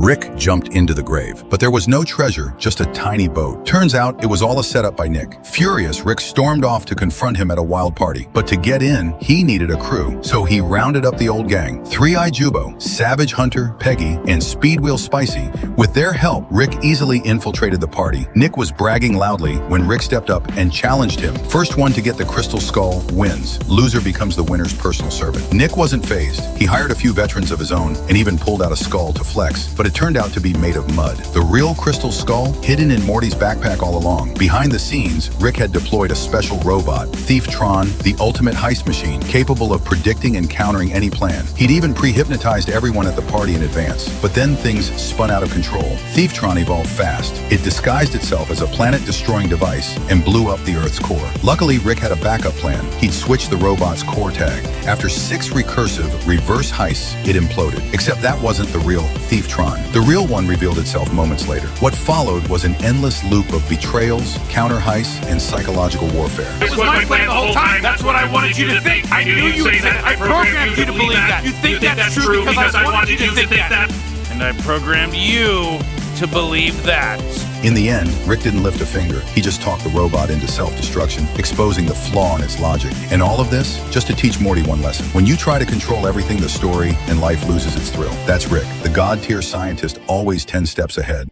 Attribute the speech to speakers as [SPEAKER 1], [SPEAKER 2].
[SPEAKER 1] Rick jumped into the grave, but there was no treasure, just a tiny boat. Turns out it was all a setup by Nick. Furious, Rick stormed off to confront him at a wild party. But to get in, he needed a crew, so he rounded up the old gang. Three-Eye Jubo, Savage Hunter, Peggy, and Speedwheel Spicy. With their help, Rick easily infiltrated the party. Nick was bragging loudly when Rick stepped up and challenged him. First one to get the crystal skull wins. Loser becomes the winner's personal servant. Nick wasn't fazed. He hired a few veterans of his own and even pulled out a skull to flex, but it turned out to be made of mud. The real crystal skull hidden in Morty's backpack all along. Behind the scenes, Rick had deployed a special robot, Thieftron, the ultimate heist machine, capable of predicting and countering any plan. He'd even pre-hypnotized everyone at the party in advance. But then things spun out of control. Thieftron evolved fast. It disguised itself as a planet-destroying device and blew up the Earth's core. Luckily, Rick had a backup plan. He'd switched the robot's core tag. After 6 recursive reverse heists, it imploded. Except that wasn't the real Thieftron. The real one revealed itself moments later. What followed was an endless loop of betrayals, counter heists, and psychological warfare.
[SPEAKER 2] It was my plan the whole time. That's what I wanted you to think. I knew you would say that. I programmed you to believe that. You think that's true because I wanted you to think that.
[SPEAKER 3] And I programmed you to believe that.
[SPEAKER 1] In the end, Rick didn't lift a finger. He just talked the robot into self-destruction, exposing the flaw in its logic. And all of this, just to teach Morty one lesson. When you try to control everything, the story and life loses its thrill. That's Rick, the god-tier scientist, always 10 steps ahead.